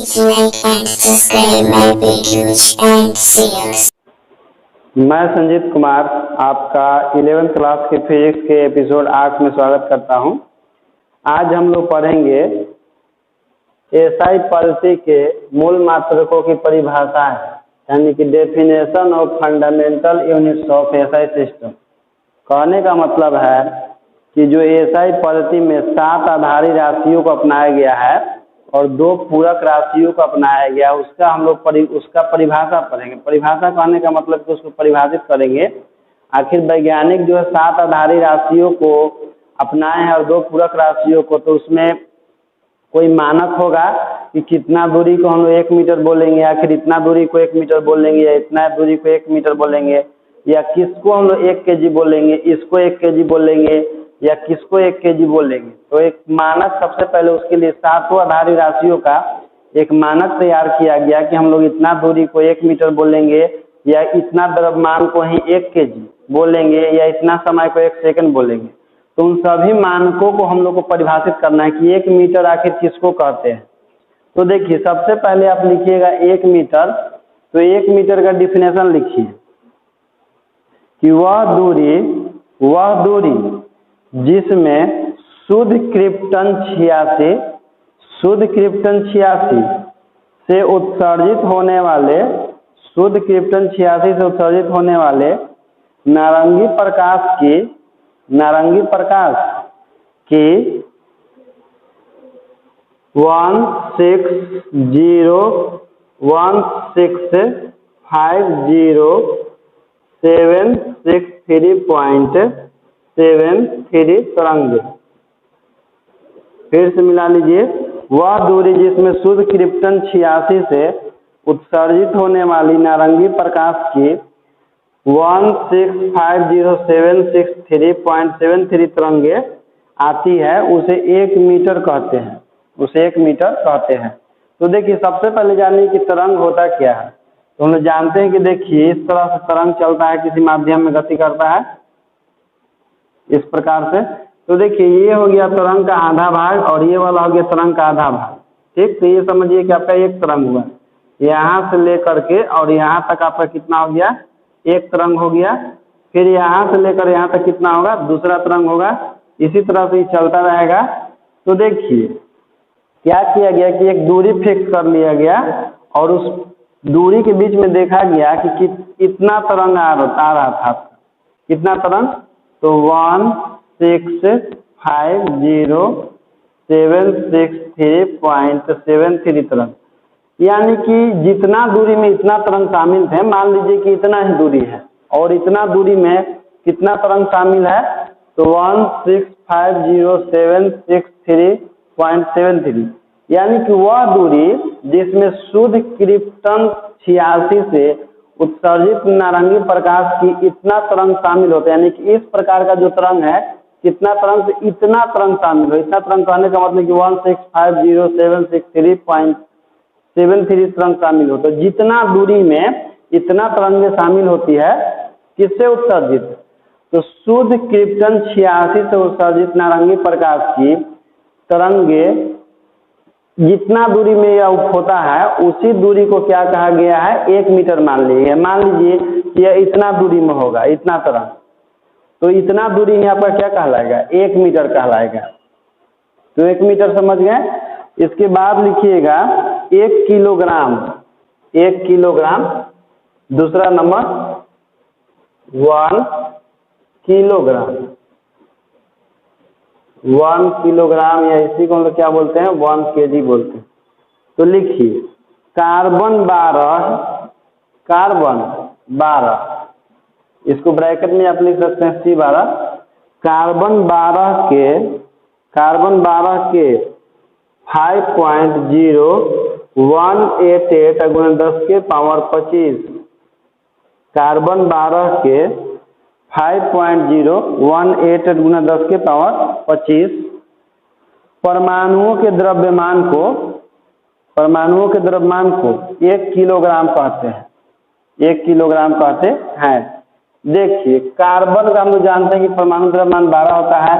to 8 gangsters, they may be huge and serious. मैं संजीत कुमार आपका 11th class के physics के एपिसोड 8 में स्वागत करता हूं। आज हम लोग पढ़ेंगे एसआई पद्धति के मूल मात्रकों की परिभाषा है, यानी कि definition of fundamental units of SI system. कहने का मतलब है कि जो एसआई पद्धति में 7 आधारी राशियों को अपनाया गया है और 2 पूरक राशियों को अपनाया गया, उसका हम लोग उसका परिभाषा पढ़ेंगे। परिभाषा कहने का मतलब कि उसको परिभाषित करेंगे। आखिर वैज्ञानिक जो है 7 आधारी राशियों को अपनाए हैं और 2 पूरक राशियों को, तो उसमें कोई मानक होगा कि कितना दूरी को हम लोग 1 मीटर बोलेंगे, आखिर इतना दूरी को 1 मीटर बोलेंगे या इतना दूरी को 1 मीटर बोलेंगे, या किसको हम लोग 1 kg बोलेंगे, इसको 1 kg बोलेंगे या किसको 1 kg बोलेंगे। तो एक मानक सबसे पहले उसके लिए 7 आधारी राशियों का एक मानक तैयार किया गया कि हम लोग इतना दूरी को 1 मीटर बोलेंगे या इतना द्रव्यमान को ही 1 kg बोलेंगे या इतना समय को 1 सेकंड बोलेंगे। तो उन सभी मानकों को हम लोग को परिभाषित करना है कि 1 मीटर आखिर किसको कहते हैं। तो देखिए, सबसे पहले आप लिखिएगा 1 मीटर। तो 1 मीटर का डिफिनेशन लिखिए कि वह दूरी जिसमें शुद्ध क्रिप्टन 86 से उत्सर्जित होने वाले नारंगी प्रकाश की 160,163.73 तरंग। फिर से मिला लीजिए, वह दूरी जिसमें शुद्ध क्रिप्टन 86 से उत्सर्जित होने वाली नारंगी प्रकाश की 160,763.73 तरंगे आती है, उसे 1 मीटर कहते हैं। तो देखिए, सबसे पहले जानिए कि तरंग होता क्या है। तो हम लोग जानते हैं कि देखिए, इस तरह से तरंग चलता है, किसी माध्यम में गति करता है इस प्रकार से। तो देखिए, ये हो गया तरंग का आधा भाग और ये वाला हो गया तरंग का आधा भाग। ठीक, तो ये समझिए कि आपका एक तरंग हुआ, यहाँ से लेकर के और यहाँ तक आपका कितना हो गया, एक तरंग हो गया। फिर यहाँ से लेकर यहाँ तक कितना होगा, दूसरा तरंग होगा। इसी तरह से चलता रहेगा। तो देखिए क्या किया गया कि एक दूरी फिक्स कर लिया गया और उस दूरी के बीच में देखा गया कि इतना तरंग आ रहा था। कितना तरंग, तो 160,763.73 तरंग, यानी कि जितना दूरी में इतना तरंग शामिल थे। मान लीजिए कि इतना ही दूरी है और इतना दूरी में कितना तरंग शामिल है, तो 160,763.73, यानी कि वह दूरी जिसमें शुद्ध क्रिप्टन 86 से उत्सर्जित नारंगी प्रकाश की इतना तरंग शामिल होता है। यानी कि इस प्रकार का जो तरंग है, कितना तरंग से इतना तरंग शामिल हो। इतना तरंग कहने का मतलब कि 160,763.73 तरंग शामिल हो। तो जितना दूरी में इतना तरंगे शामिल होती है, किससे उत्सर्जित, तो शुद्ध क्रिप्टन 86 से उत्सर्जित नारंगी प्रकाश की तरंगे जितना दूरी में यह होता है, उसी दूरी को क्या कहा गया है, 1 मीटर मान लीजिए कि यह इतना दूरी में होगा, इतना तरंग। तो इतना दूरी ही आपका क्या कहलाएगा, 1 मीटर कहलाएगा। तो 1 मीटर समझ गए। इसके बाद लिखिएगा 1 किलोग्राम। दूसरा नंबर 1 किलोग्राम। 1 किलोग्राम या इसी को हम लोग क्या बोलते हैं, 1 kg बोलते हैं। तो लिखिए कार्बन 12, इसको ब्रैकेट में आप लिख सकते हैं C12। कार्बन 12 के 5.0188 गुणा 10 के पावर 25। कार्बन 12 के 5.0188 गुणा 10 के पावर 25 परमाणुओं के द्रव्यमान को 1 किलोग्राम कहते हैं। 1 किलोग्राम कहते हैं। देखिए, कार्बन का हम लोग जानते हैं कि परमाणु द्रव्यमान 12 होता है।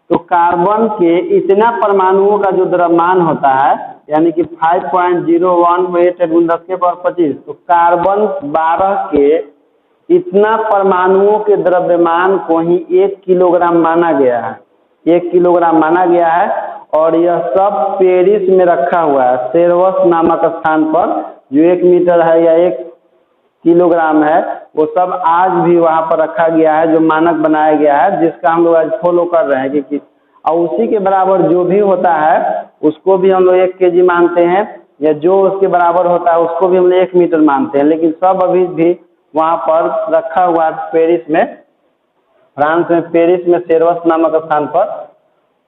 तो कार्बन के इतना परमाणुओं का जो द्रव्यमान होता है, यानी कि 5.018 तो कार्बन 12 के इतना परमाणुओं के द्रव्यमान को ही 1 किलोग्राम माना गया है, 1 किलोग्राम माना गया है। और यह सब पेरिस में रखा हुआ है, सेवर्स नामक स्थान पर, जो 1 मीटर है या 1 किलोग्राम है, वो सब आज भी वहाँ पर रखा गया है, जो मानक बनाया गया है, जिसका हम लोग आज फॉलो कर रहे हैं कि और उसी के बराबर जो भी होता है उसको भी हम लोग 1 केजी मानते हैं, या जो उसके बराबर होता है उसको भी हम लोग 1 मीटर मानते हैं। लेकिन सब अभी भी वहाँ पर रखा हुआ है पेरिस में, फ्रांस में पेरिस में सेवर्स नामक स्थान पर।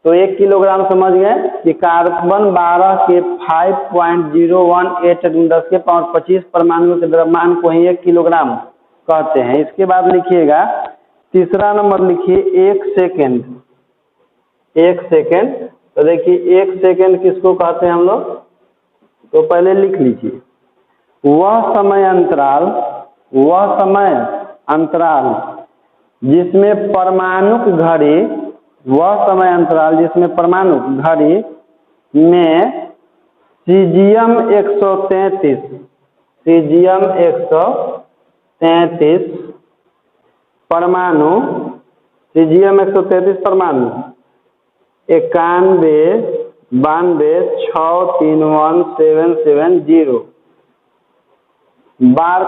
तो 1 किलोग्राम समझ गए कि कार्बन 12 के 5.018 परमाणुओं के द्रव्यमान को ही 1 किलोग्राम कहते हैं। इसके बाद लिखिएगा तीसरा नंबर, लिखिए 1 सेकेंड। 1 सेकेंड, तो देखिए 1 सेकेंड किसको कहते हैं हम लोग, तो पहले लिख लीजिए, वह समय अंतराल जिसमें परमाणु घड़ी, वह समय अंतराल जिसमें परमाणु घड़ी में सीजियम 133 परमाणु, सीजियम 133 परमाणु 91-92-631-770 बार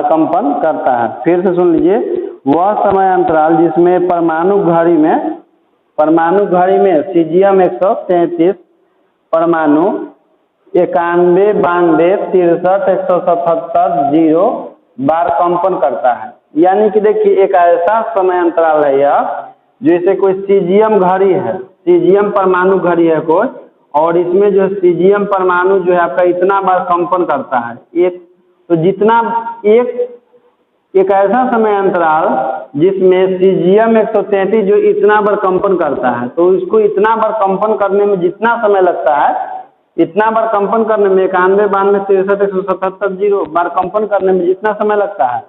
कंपन करता है। फिर से सुन लीजिए, वह समय अंतराल जिसमें परमाणु घड़ी में सीजियम 133 परमाणु 91-92-63-177 बार कंपन करता है। यानी कि देखिए एक ऐसा समय अंतराल है यह, जैसे कोई सीजियम घड़ी है, सीजियम परमाणु घड़ी है कोई, और इसमें जो सीजियम परमाणु जो है आपका इतना बार कंपन करता है। एक ऐसा समय अंतराल जिसमें सीजियम 133 जो इतना बार कंपन करता है, तो इसको इतना बार कंपन करने में जितना समय लगता है, इतना बार कंपन करने में 91-92-63-177 बार कंपन करने में जितना समय लगता है,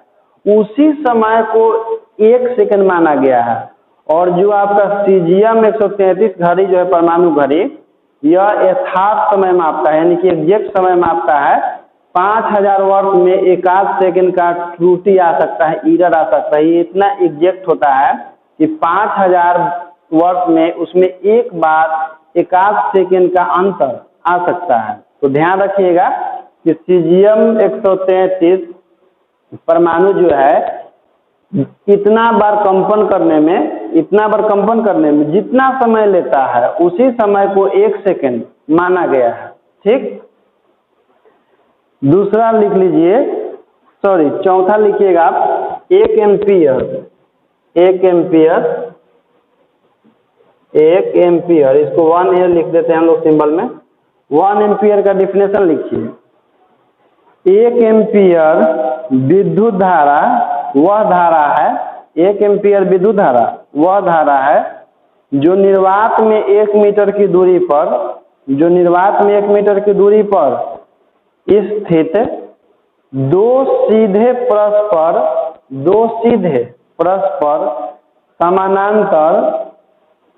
उसी समय को 1 सेकंड माना गया है। और जो आपका सीजियम 133 घड़ी जो है परमाणु घड़ी, यह यथार्थ समय मापता है, यानी कि एग्जैक्ट समय मापता है। 5000 वर्ष में 1 सेकंड का त्रुटि आ सकता है, एरर आ सकता है। ये इतना एग्जैक्ट होता है कि 5000 वर्ष में उसमें एक बार 1 सेकंड का अंतर आ सकता है। तो ध्यान रखिएगा कि सीजियम 133 परमाणु जो है इतना बार कंपन करने में जितना समय लेता है, उसी समय को 1 सेकंड माना गया है। ठीक, दूसरा लिख लीजिए, चौथा लिखिएगा आप 1 एम्पियर। 1 एम्पियर इसको 1 एयर लिख देते हैं हम लोग सिंबल में। 1 एम्पियर का डिफिनेशन लिखिए। 1 एम्पियर विद्युत धारा वह धारा है, 1 एम्पियर विद्युत धारा वह धारा है जो निर्वात में 1 मीटर की दूरी पर स्थित दो सीधे परस्पर समानांतर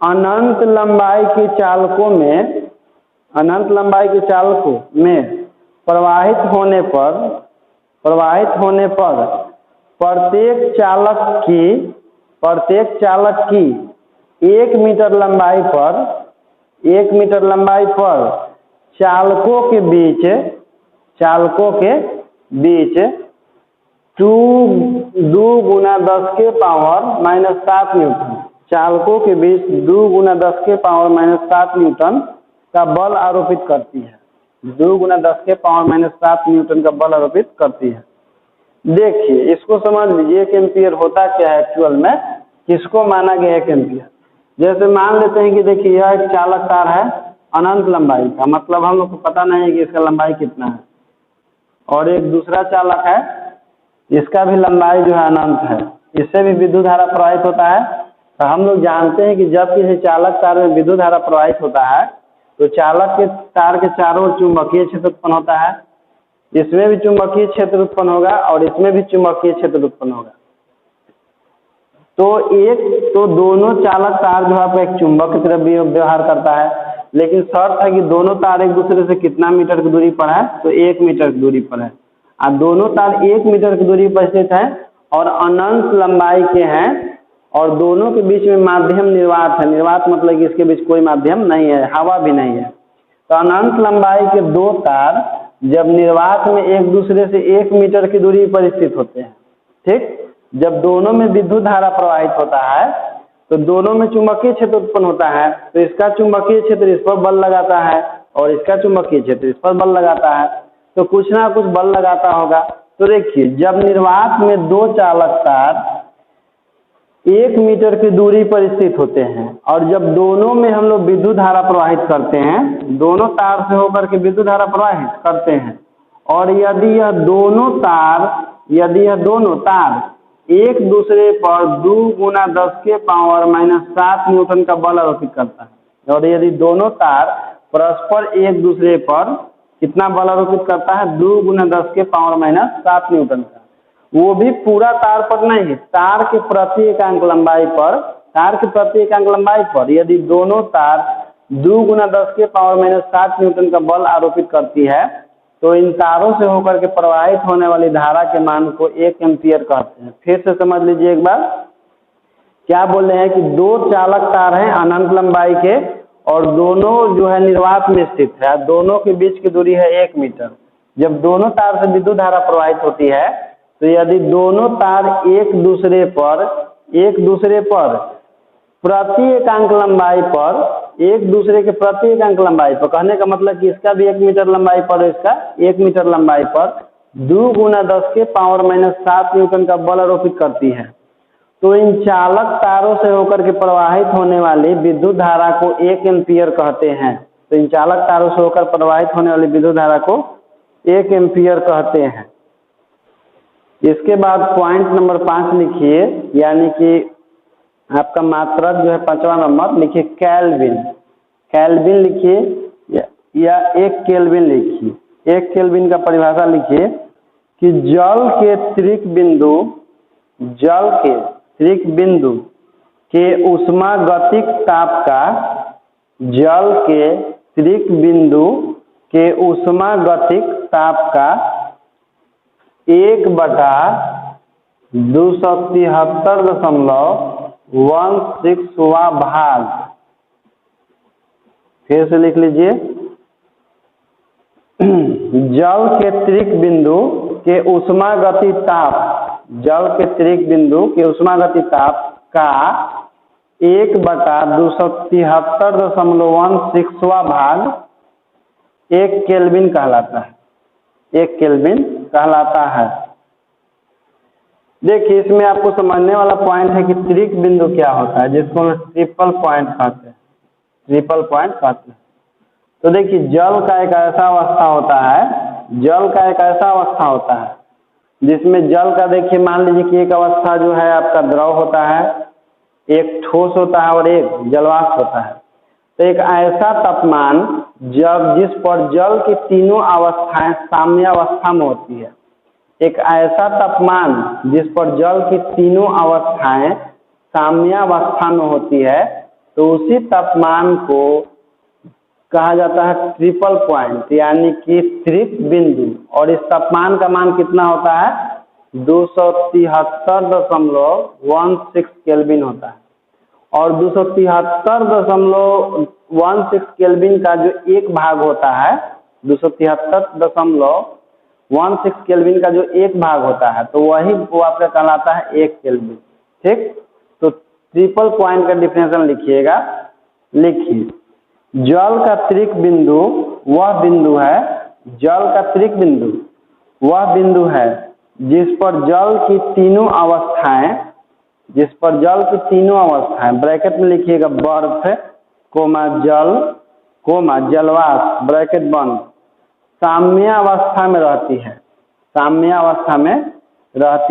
अनंत लंबाई के चालकों में प्रवाहित होने पर प्रत्येक चालक की 1 मीटर लंबाई पर चालकों के बीच 2 × 10⁻⁷ न्यूटन, चालकों के बीच 2 × 10⁻⁷ न्यूटन का बल आरोपित करती है। 2 × 10⁻⁷ न्यूटन का बल आरोपित करती है। देखिए इसको समझ लीजिए, 1 एम्पियर होता क्या है एक्चुअल में, किसको माना गया 1 एम्पियर। जैसे मान लेते हैं कि देखिए यह एक चालक तार है अनंत लंबाई का, मतलब हम लोग को पता नहीं है कि इसका लंबाई कितना है, और एक दूसरा चालक है, इसका भी लंबाई जो है अनंत है, इससे भी विद्युत धारा प्रवाहित होता है। तो हम लोग जानते हैं कि जब किसी चालक तार में विद्युत धारा प्रवाहित होता है तो चालक के तार के चारों ओर चुंबकीय क्षेत्र उत्पन्न होता है, इसमें भी चुंबकीय क्षेत्र उत्पन्न होगा और इसमें भी चुंबकीय क्षेत्र उत्पन्न होगा। तो दोनों चालक तार जो है एक चुंबक की तरफ व्यवहार करता है, लेकिन शर्त है कि दोनों तार एक दूसरे से कितना मीटर की दूरी पर है, तो 1 मीटर की दूरी पर है। और दोनों तार 1 मीटर की दूरी पर स्थित है और अनंत लंबाई के हैं और दोनों के बीच में माध्यम निर्वात है। निर्वात मतलब कि इसके बीच कोई माध्यम नहीं है, हवा भी नहीं है। तो अनंत लंबाई के दो तार जब निर्वात में एक दूसरे से 1 मीटर की दूरी पर स्थित होते हैं, ठीक, जब दोनों में विद्युत धारा प्रवाहित होता है तो दोनों में चुंबकीय क्षेत्र उत्पन्न होता है। तो इसका चुंबकीय क्षेत्र इस पर बल लगाता है और इसका चुंबकीय क्षेत्र इस पर बल लगाता है, तो कुछ ना कुछ बल लगाता होगा। तो देखिए, जब निर्वात में दो चालक तार 1 मीटर की दूरी पर स्थित होते हैं और जब दोनों में हम लोग विद्युत धारा प्रवाहित करते हैं, दोनों तार से होकर के विद्युत धारा प्रवाहित करते हैं, और यदि यह दोनों तार एक दूसरे पर 2 × 10⁻⁷ न्यूटन का बल आरोपित करता है, और यदि दोनों तार परस्पर एक दूसरे पर कितना बल आरोपित करता है, 2 × 10⁻⁷ न्यूटन का, वो भी पूरा तार पर नहीं है, तार के प्रति एकांक लंबाई पर यदि दोनों तार 2 × 10⁻⁷ न्यूटन का बल आरोपित करती है तो इन तारों से होकर के प्रवाहित होने वाली धारा के मान को 1 एम्पीयर कहते हैं। फिर से समझ लीजिए एक बार, क्या बोल रहे हैं कि दो चालक तार हैं अनंत लंबाई के और दोनों जो है निर्वात में स्थित है, दोनों के बीच की दूरी है 1 मीटर। जब दोनों तार से विद्युत धारा प्रवाहित होती है तो यदि दोनों तार एक दूसरे पर प्रति एकांक लंबाई पर, एक दूसरे के प्रति एकांक लंबाई पर, कहने का मतलब कि इसका भी 1 मीटर लंबाई पर है, इसका 1 मीटर लंबाई पर 2 × 10⁻⁷ न्यूटन का बल आरोपित करती है, तो इन चालक तारों से होकर के प्रवाहित होने वाली विद्युत धारा को 1 एम्पीयर कहते हैं। तो इन चालक तारों से होकर प्रवाहित होने वाली विद्युत धारा को 1 एम्पीयर कहते हैं। इसके बाद पॉइंट नंबर 5 लिखिए, यानी कि आपका मात्रक जो है 5वां नंबर, लिखिए केल्विन। केल्विन लिखिए या 1 केल्विन लिखिए। 1 केल्विन का परिभाषा लिखिए कि जल के त्रिक बिंदु के ऊष्मागतिक ताप का, जल के त्रिक बिंदु के ऊष्मागतिक ताप का 1/273.16वां भाग। फिर से लिख लीजिए, जल के त्रिक बिंदु के ऊष्मागतिक ताप, जल के त्रिक बिंदु के ऊष्मागतिक ताप का 1/273.16वां भाग 1 केल्विन कहलाता है। 1 केल्विन कहलाता है। देखिए, इसमें आपको समझने वाला पॉइंट है कि त्रिक बिंदु क्या होता है, जिसको हम ट्रिपल पॉइंट कहते हैं। तो देखिए, जल का एक ऐसा अवस्था होता है जिसमें जल का, देखिए मान लीजिए कि एक अवस्था जो है आपका द्रव होता है, एक ठोस होता है और एक जलवाष्प होता है। तो एक ऐसा तापमान जिस पर जल की तीनों अवस्थाएं साम्यावस्था में होती है, एक ऐसा तापमान जिस पर जल की तीनों अवस्थाएं साम्यावस्था में होती है, तो उसी तापमान को कहा जाता है ट्रिपल पॉइंट, यानी कि त्रिक बिंदु। और इस तापमान का मान कितना होता है, 273.16 केल्विन होता है। और 273.16 केल्विन का जो एक भाग होता है, 273.16 केल्विन का जो एक भाग होता है, तो वो आपका कहलाता है 1 केल्विन। ठीक, तो ट्रिपल पॉइंट का डिफिनेशन लिखिएगा। लिखिए, जल का त्रिक बिंदु वह बिंदु है, जल का त्रिक बिंदु वह बिंदु है जिस पर जल की तीनों अवस्थाएं, ब्रैकेट में लिखिएगा बर्फ, जल, जलवाष्प, ब्रैकेट बंद, साम्यावस्था में रहती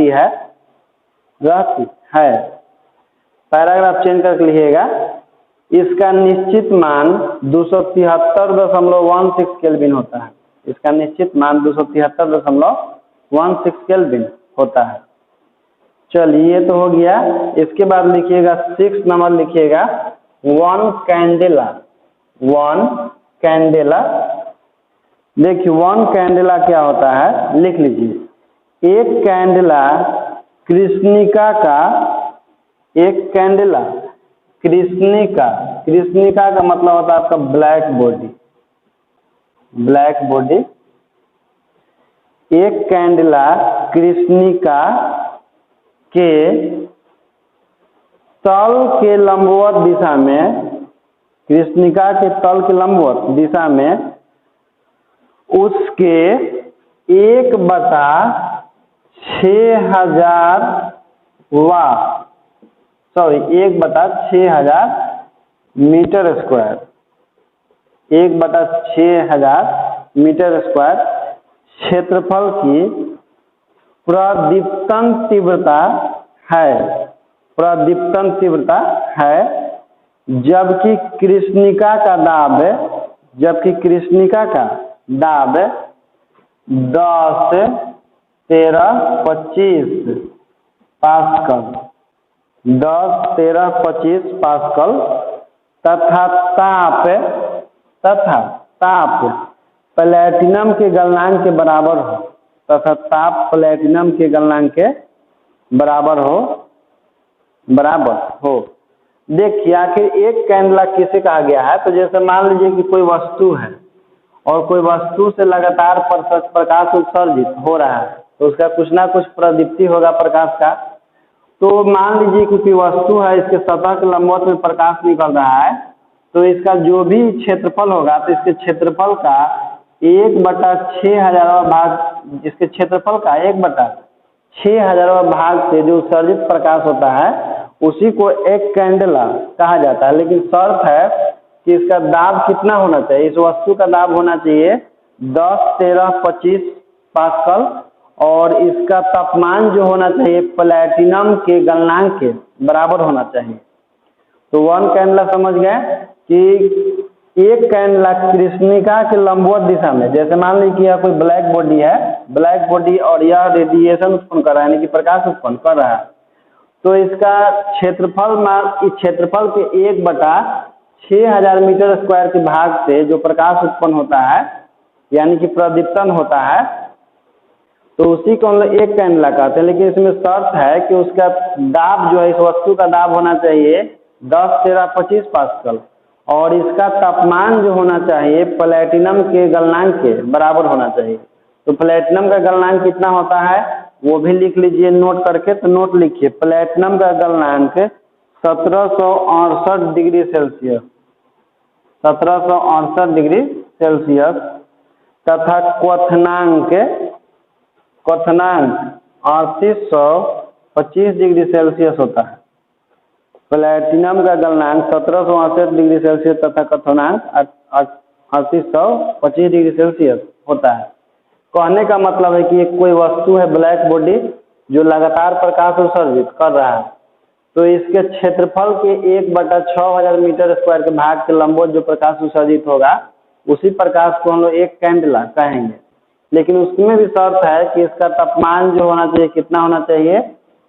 है। पैराग्राफ चेंज करके लिखिएगा, इसका निश्चित मान 273.16 केल्विन होता है। इसका निश्चित मान 273.16 केल्विन होता है। चलिए, ये तो हो गया। इसके बाद लिखिएगा 6 नंबर लिखिएगा 1 कैंडेला। 1 कैंडेला। देखिए 1 कैंडेला क्या होता है, लिख लीजिए। एक कैंडेला कृष्णिका का, एक कैंडेला कृष्णिका, कृष्णिका का मतलब होता है आपका ब्लैक बॉडी, ब्लैक बॉडी। एक कैंडेला कृष्णिका के तल के लंबवत दिशा में, कृष्णिका के तल के लंबवत दिशा में उसके 1/6000 watt, sorry 1/6000 metre square, 1/6000 metre square क्षेत्रफल की प्रदीप्तन तीव्रता है, प्रदीप्तन तीव्रता है। जबकि कृष्णिका का दाब, जबकि कृष्णिका का दाब 10, 13, 25 पास्कल, 10, 13, 25 पास्कल तथा ताप प्लेटिनम के गलनांक के बराबर हो, तथा ताप प्लेटिनम के गलनांक के बराबर हो। देखिए आखिर एक कैंडेला किसे कहा गया है, तो जैसे मान लीजिए कि कोई वस्तु है और कोई वस्तु से लगातार प्रकाश उत्सर्जित हो रहा है, तो उसका कुछ ना कुछ प्रदीप्ति होगा प्रकाश का। तो मान लीजिए कि कोई वस्तु है, इसके सतह के लंबवत में प्रकाश निकल रहा है, तो इसका जो भी क्षेत्रफल होगा, तो इसके क्षेत्रफल का 1/6000 भाग, इसके क्षेत्रफल का 1/6000 भाग से जो उत्सर्जित प्रकाश होता है उसी को एक कैंडेला कहा जाता है। लेकिन शर्त है कि इसका दाब कितना होना चाहिए, इस वस्तु का दाब होना चाहिए 10, 13, 25 पास्कल, और इसका तापमान जो होना चाहिए प्लेटिनम के गलनांक के बराबर होना चाहिए। तो 1 कैंडेला समझ गए कि एक कैंडेला कृष्णिका के लंबवत दिशा में, जैसे मान लीजिए कि यह कोई ब्लैक बॉडी है, ब्लैक बॉडी और यह रेडिएशन उत्पन्न कर रहा है, यानी कि प्रकाश उत्पन्न कर रहा है, तो इसका क्षेत्रफल इस क्षेत्रफल के 1/6000 मीटर स्क्वायर के भाग से जो प्रकाश उत्पन्न होता है, यानी कि प्रदीप्तन होता है, तो उसी को हम लोग एक कैंडेला कहते हैं। लेकिन इसमें शर्त है कि उसका दाब जो है, इस वस्तु का दाब होना चाहिए 10, 13, 25 पास्कल, और इसका तापमान जो होना चाहिए प्लेटिनम के गलनांक के बराबर होना चाहिए। तो प्लेटिनम का गलनांक कितना होता है वो भी लिख लीजिए नोट करके, तो नोट लिखिए। प्लेटिनम का गलनांक 1768 डिग्री सेल्सियस, 1768 डिग्री सेल्सियस, तथा क्वथनांक 3825 डिग्री सेल्सियस होता है। प्लेटिनम का गलनांक 1768 डिग्री सेल्सियस तथा क्वथनांक 3825 डिग्री सेल्सियस होता है। कहने का मतलब है कि एक कोई वस्तु है ब्लैक बॉडी जो लगातार प्रकाश उत्सर्जित कर रहा है, तो इसके क्षेत्रफल के 1/6000 मीटर स्क्वायर के भाग के लंबवत जो प्रकाश उत्सर्जित होगा, उसी प्रकाश को हम लोग एक कैंडेला कहेंगे। लेकिन उसमें भी शर्त है कि इसका तापमान जो होना चाहिए कितना होना चाहिए,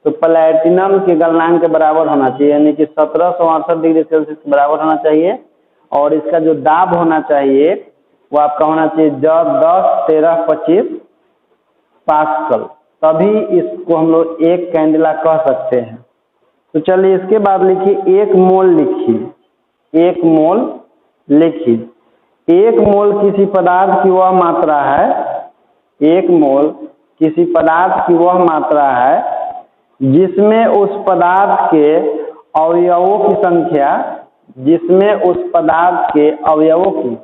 तो प्लेटिनम के गलनांक के बराबर होना चाहिए, यानी कि 1768 डिग्री सेल्सियस के बराबर होना चाहिए। और इसका जो दाब होना चाहिए वो आपका होना चाहिए 10, 13, 25 पास्कल, तभी इसको हम लोग एक कैंडेला कह सकते हैं। तो चलिए इसके बाद लिखिए 1 मोल, लिखिए 1 मोल लिखिए। 1 मोल किसी पदार्थ की वह मात्रा है, 1 मोल किसी पदार्थ की वह मात्रा है जिसमें उस पदार्थ के अवयवों की संख्या, जिसमें उस पदार्थ के अवयवों की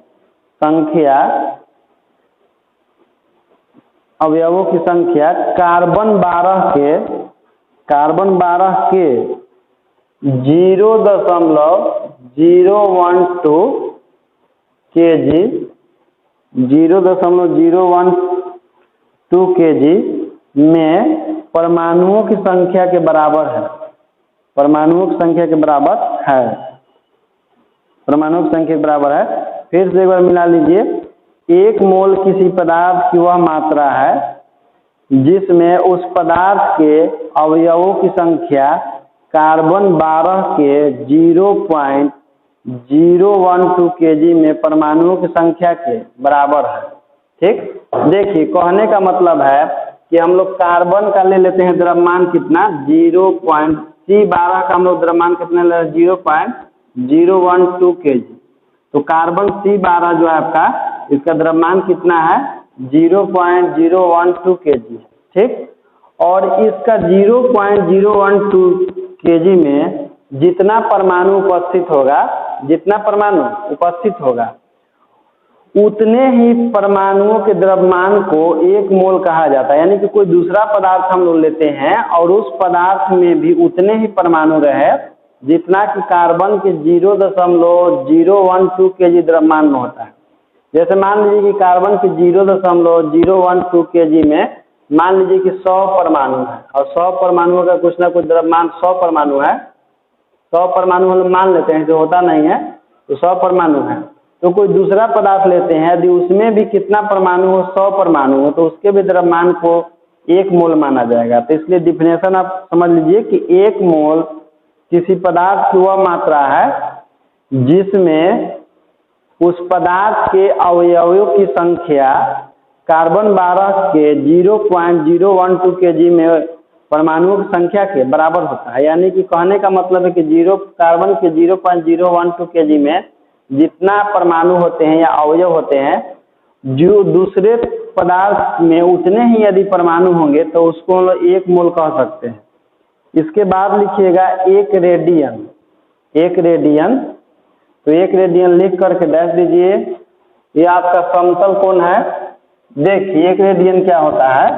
संख्या कार्बन 12 के 0.012 kg, 0.012 kg में परमाणुओं की संख्या के बराबर है, परमाणुओं की संख्या के बराबर है, परमाणुओं की संख्या के बराबर है। फिर से एक बार मिला लीजिए। 1 मोल किसी पदार्थ की वह मात्रा है जिसमें उस पदार्थ के अवयवों की संख्या कार्बन 12 के 012 kg में परमाणुओं की संख्या के बराबर है। ठीक, देखिए कहने का मतलब है कि हम लोग कार्बन का ले लेते हैं द्रव्यमान कितना, 0.C12 का हम लोग द्रव्यमान कितना ले रहे हैं, 0.012 kg। तो कार्बन C12 जो है आपका, इसका द्रव्यमान कितना है, 0.012 kg। ठीक, और इसका 0.012 kg में जितना परमाणु उपस्थित होगा, जितना परमाणु उपस्थित होगा, उतने ही परमाणुओं के द्रव्यमान को 1 मोल कहा जाता है। यानी कि कोई दूसरा पदार्थ हम लोग लेते हैं और उस पदार्थ में भी उतने ही परमाणु रहे जितना कि कार्बन के 0.012 kg द्रव्यमान में होता है। जैसे मान लीजिए कि कार्बन के 0.012 kg में मान लीजिए कि 100 परमाणु है और 100 परमाणुओं का कुछ ना कुछ द्रव्यमान 100 परमाणु है, 100 परमाणु हम मान लेते हैं, जो होता नहीं है, तो 100 परमाणु है। तो कोई दूसरा पदार्थ लेते हैं, यदि उसमें भी कितना परमाणु हो, 100 परमाणु हो, तो उसके भी द्रव्यमान को 1 मोल माना जाएगा। तो इसलिए डिफिनेशन आप समझ लीजिए कि 1 मोल किसी पदार्थ की वह मात्रा है जिसमें उस पदार्थ के अवयवों की संख्या कार्बन 12 के 0.012 kg में परमाणुओं की संख्या के बराबर होता है। यानी कि कहने का मतलब है कि कार्बन के 0.012 kg में जितना परमाणु होते हैं या अवयव होते हैं, जो दूसरे पदार्थ में उतने ही यदि परमाणु होंगे तो उसको 1 मोल कह सकते हैं। इसके बाद लिखिएगा 1 रेडियन। 1 रेडियन, तो 1 रेडियन लिख करके डैश दीजिए। ये आपका समतल कोण है। देखिए 1 रेडियन क्या होता है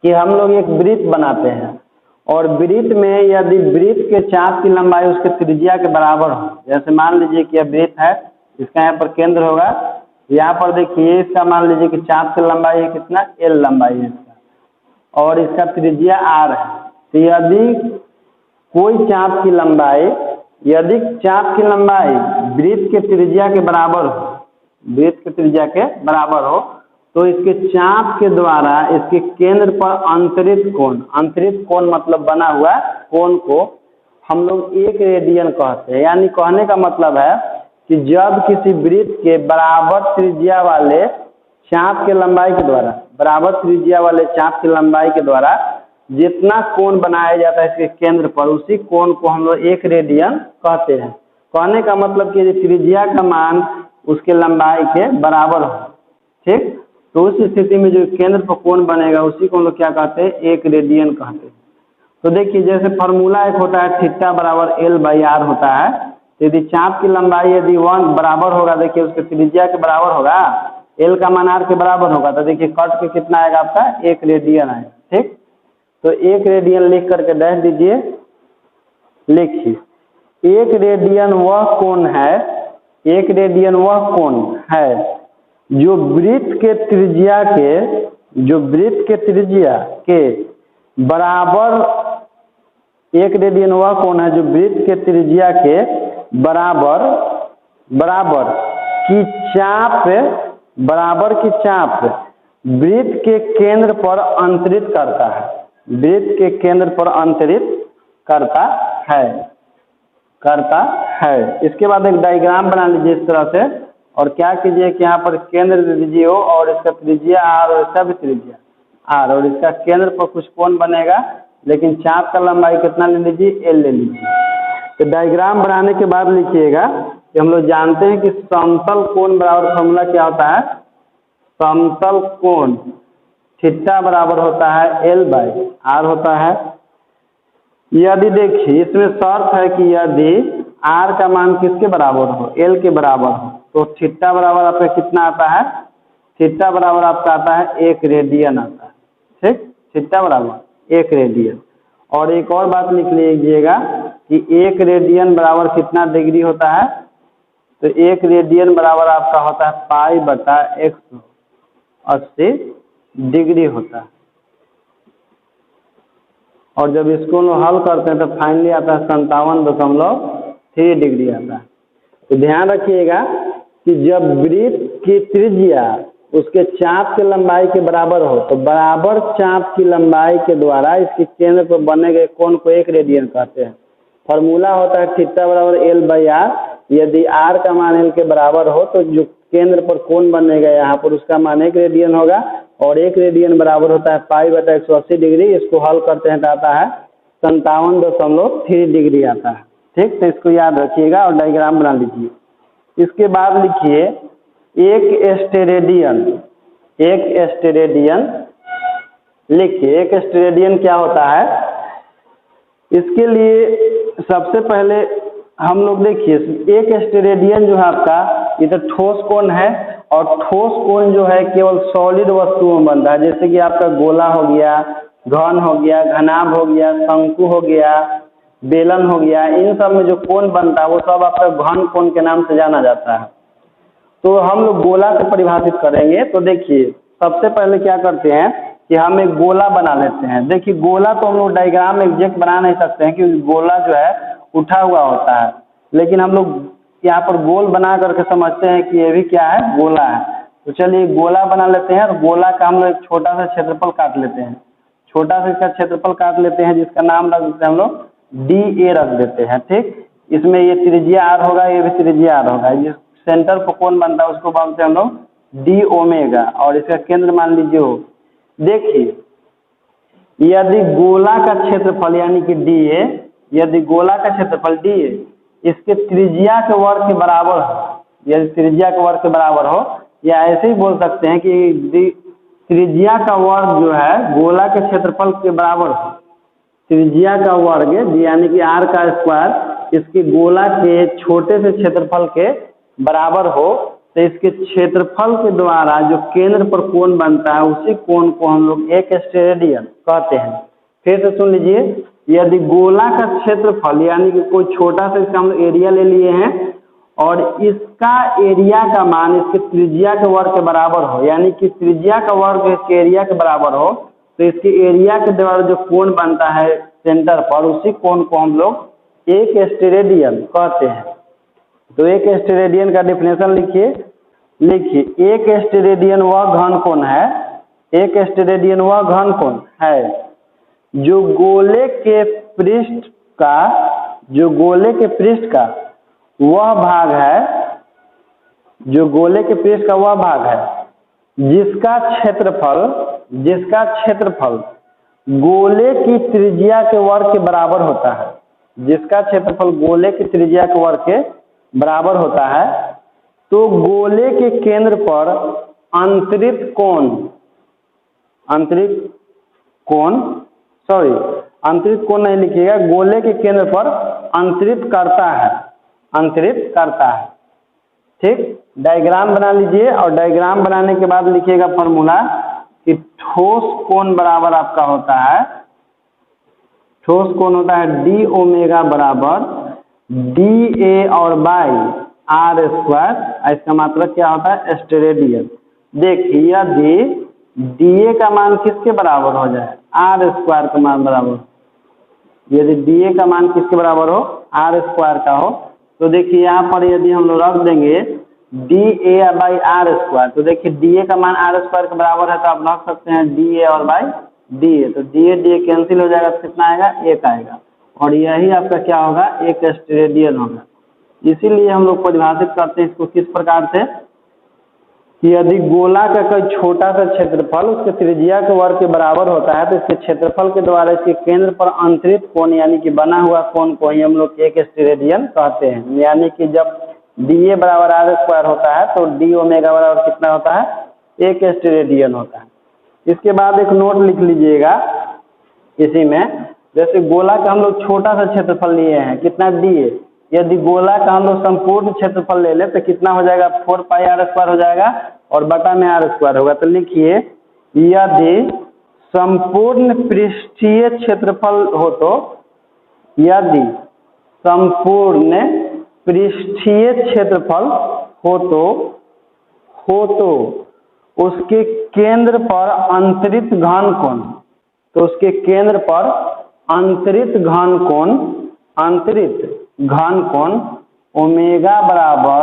कि हम लोग एक वृत्त बनाते हैं और वृत्त में यदि वृत्त के चाप की लंबाई उसके त्रिज्या के बराबर हो, जैसे मान लीजिए कि यह वृत्त है, इसका यहाँ पर केंद्र होगा, यहाँ पर देखिए इसका मान लीजिए कि चाप की लंबाई है कितना, L लंबाई है इसका, और इसका त्रिज्या R है। तो यदि कोई चाप की लंबाई, यदि चाप की लंबाई वृत्त के त्रिज्या के बराबर हो, वृत्त के त्रिज्या के बराबर हो, तो इसके चाप के द्वारा इसके केंद्र पर अंतरित कोण मतलब बना हुआ कोण को हम लोग 1 रेडियन कहते हैं। यानी कहने का मतलब है कि जब किसी वृत्त के बराबर त्रिज्या वाले चाप के लंबाई के द्वारा, बराबर त्रिज्या वाले चाप की लंबाई के द्वारा जितना कोण बनाया जाता है इसके केंद्र पर, उसी कोण को हम लोग 1 रेडियन कहते हैं। कहने का मतलब कि त्रिज्या का मान उसके लंबाई के बराबर हो। ठीक, तो उस स्थिति में जो केंद्र पर कोण बनेगा उसी को हम लोग क्या कहते हैं, 1 रेडियन कहते हैं। तो देखिए जैसे फार्मूला एक होता है थीटा बराबर L/R होता है। तो यदि चाप की लंबाई यदि 1 बराबर होगा, देखिए उसके त्रिज्या के बराबर होगा, L का मान R के बराबर होगा, तो देखिए कट के कितना आएगा आपका, 1 रेडियन आएगा। ठीक, तो 1 रेडियन लिख करके डैश दीजिए। लिखिए 1 रेडियन वह कोण है, 1 रेडियन वह कोण है जो वृत्त के त्रिज्या के बराबर, 1 रेडियन वह कोण है जो वृत्त के त्रिज्या के बराबर की चाप वृत्त के केंद्र पर अंतरित करता है, वृत्त के केंद्र पर अंतरित करता है। इसके बाद एक डायग्राम बना लीजिए इस तरह से, और क्या कीजिए कि यहाँ पर केंद्र दे दीजिए O, और इसका त्रिज्या R और इसका भी त्रिज्या R, और इसका केंद्र पर कुछ कोण बनेगा, लेकिन चाप का लंबाई कितना ले लीजिए, L ले लीजिए। तो डायग्राम बनाने के बाद लिखिएगा कि हम लोग जानते हैं कि समतल कोण बराबर फॉर्मूला क्या होता है, समतल कोण थीटा बराबर होता है L/R होता है। यदि देखिए इसमें शर्त है कि यदि R का मान किसके बराबर हो, L के बराबर हो, तो थीटा बराबर आपका कितना आता है, थीटा बराबर आपका आता है 1 रेडियन आता है। ठीक, थीटा बराबर 1 रेडियन। और एक और बात लिख लीजिएगा कि 1 रेडियन बराबर कितना डिग्री होता है, तो 1 रेडियन बराबर आपका होता है π/180 डिग्री होता है। और जब इसको हल करते हैं तो फाइनली आता है 57.3 डिग्री आता है। तो ध्यान रखिएगा कि जब वृत्त की त्रिज्या उसके चाप के लंबाई के बराबर हो, तो बराबर चाप की लंबाई के द्वारा इसके केंद्र पर बने गए कोण को 1 रेडियन कहते हैं। फॉर्मूला होता है थीटा बराबर L/R। यदि आर का मान एल के बराबर हो तो जो केंद्र पर कोण बनेगा यहाँ पर उसका मान 1 रेडियन होगा, और 1 रेडियन बराबर होता है π/180 डिग्री। इसको हल करते हैं तो आता है 57.3 डिग्री आता है। ठीक, तो इसको याद रखिएगा और डायग्राम बना लीजिए। इसके बाद लिखिए एक स्टेरेडियन। लिखिए एक स्टेरेडियन क्या होता है। इसके लिए सबसे पहले हम लोग देखिए एक स्टेरेडियन जो है आपका इधर ठोस कोण है, और ठोस कोण जो है केवल सॉलिड वस्तुओं में बनता है, जैसे कि आपका गोला हो गया, घन हो गया, घनाभ हो गया, शंकु हो गया, बेलन हो गया। इन सब में जो कोण बनता है वो सब आपका घन कोण के नाम से जाना जाता है। तो हम लोग गोला से परिभाषित करेंगे। तो देखिए सबसे पहले क्या करते हैं कि हम एक गोला बना लेते हैं। देखिए गोला तो हम लोग डायग्राम में एग्जैक्ट बना नहीं सकते हैं क्योंकि गोला जो है उठा हुआ होता है, लेकिन हम लोग यहाँ पर गोल बना करके समझते हैं कि ये भी क्या है, गोला है। तो चलिए गोला बना लेते हैं, और गोला का हम लोग एक छोटा सा क्षेत्रफल काट लेते हैं। छोटा सा इसका क्षेत्रफल काट लेते हैं, जिसका नाम रख देते हैं हम लोग DA रख देते हैं। ठीक, इसमें ये त्रिज्या R होगा, ये भी त्रिज्या R होगा। जिस सेंटर पर कोण बनता है उसको बोलते हैं हम लोग D ओमेगा, और इसका केंद्र मान लीजिए हो। देखिए यदि गोला का क्षेत्रफल यानी कि DA, यदि गोला का क्षेत्रफल DA इसके त्रिज्या के वर्ग के बराबर हो, यदि त्रिज्या के वर्ग के बराबर हो, या ऐसे ही बोल सकते हैं कि त्रिज्या का वर्ग जो है गोला के क्षेत्रफल के बराबर हो। त्रिज्या का वर्ग यानी कि R का स्क्वायर इसके गोला के छोटे से क्षेत्रफल के बराबर हो, तो इसके क्षेत्रफल के द्वारा जो केंद्र पर कोण बनता है उसी कोण को हम लोग एक स्टेरेडियन कहते हैं। फिर से सुन लीजिए, यदि गोला का क्षेत्रफल यानी कि कोई छोटा सा इसका हम लोग एरिया ले लिए हैं, और इसका एरिया का मान इसके त्रिज्या के वर्ग के बराबर हो, यानी कि त्रिज्या का वर्ग इसके एरिया के बराबर हो, तो इसके एरिया के द्वारा जो कोण बनता है सेंटर पर उसी कोण को हम लोग एक स्टेरेडियन कहते हैं। तो एक स्टेरेडियन का डेफिनेशन लिखिए एक स्टेरेडियन वह घन कोण है, एक स्टेरेडियन वह घन कोण है जो गोले के पृष्ठ का वह भाग है, जो गोले के पृष्ठ का वह भाग है जिसका क्षेत्रफल गोले की त्रिज्या के वर्ग के बराबर होता है। जिसका क्षेत्रफल गोले की त्रिज्या के वर्ग के बराबर होता है, तो गोले के केंद्र पर अंतरित कोण नहीं लिखिएगा, गोले के केंद्र पर अंतरित करता है। ठीक, डायग्राम बना लीजिए, और डायग्राम बनाने के बाद लिखिएगा फॉर्मूला कि ठोस कोण बराबर आपका होता है, ठोस कोण होता है D ओमेगा बराबर DA और बाई R स्क्वायर। इसका मतलब क्या होता है, स्टेरेडियन। देखिए यदि DA का मान किसके बराबर हो जाए, R स्क्वायर का मान बराबर, यदि DA का मान किसके बराबर हो, R स्क्वायर का हो, तो देखिए यहाँ पर यदि हम लोग रख देंगे DA बाई R स्क्वायर, तो देखिए DA का मान R स्क्वायर के बराबर है, तो आप रख सकते हैं DA और बाई DA। तो DA कैंसिल हो जाएगा, तो कितना आएगा, 1 आएगा, और यही आपका क्या होगा, एक स्टेरेडियन होगा। इसीलिए हम लोग परिभाषित करते हैं इसको किस प्रकार से कि यदि गोला का कोई छोटा सा क्षेत्रफल उसके त्रिज्या के वर्ग के बराबर होता है, तो इसके क्षेत्रफल के द्वारा इसके केंद्र पर अंतरित कोण यानी कि बना हुआ कोण को ही हम लोग एक स्टेरेडियन कहते हैं। यानी कि जब DA बराबर R स्क्वायर होता है तो D ओमेगा बराबर कितना होता है, एक स्टेरेडियन होता है। इसके बाद एक नोट लिख लीजिएगा इसी में, जैसे गोला का हम लोग छोटा सा क्षेत्रफल लिए हैं, कितना DA, यदि गोला का हम लोग संपूर्ण क्षेत्रफल ले ले तो कितना हो जाएगा, 4 पाई R स्क्वायर हो जाएगा, और बटा में R स्क्वायर होगा। तो लिखिए यदि संपूर्ण पृष्ठीय क्षेत्रफल हो तो, यदि संपूर्ण पृष्ठीय क्षेत्रफल हो तो उसके केंद्र पर अंतरित घन कोण, तो उसके केंद्र पर अंतरित घन कोण ओमेगा बराबर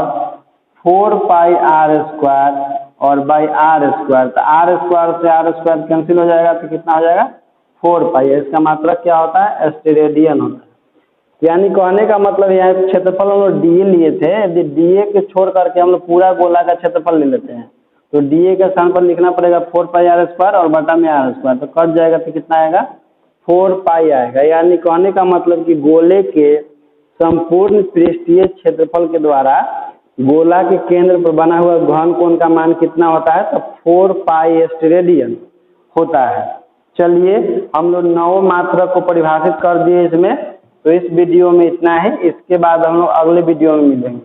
4 पाई R स्क्वायर और बाई R स्क्वायर। तो R स्क्वायर से R स्क्वायर कैंसिल हो जाएगा, तो कितना हो जाएगा, 4 पाई। इसका मतलब क्या होता है, स्टेरेडियन होता है। यानी कहने का मतलब यहाँ क्षेत्रफल हम लोग डीए लिए थे, यदि डीए के छोड़ करके हम लोग पूरा गोला का क्षेत्रफल ले लेते हैं तो डीए के स्थान पर लिखना पड़ेगा 4πr² और बटा में r², तो कट जाएगा तो कितना आएगा 4π आएगा। यानी कहने का मतलब कि गोले के संपूर्ण पृष्ठीय क्षेत्रफल के द्वारा गोला के केंद्र पर बना हुआ घनकोण का मान कितना होता है, तो 4π रेडियन होता है। चलिए हम लोग 9 मात्रक को परिभाषित कर दिए इसमें, तो इस वीडियो में इतना है। इसके बाद हम लोग अगले वीडियो में मिलेंगे।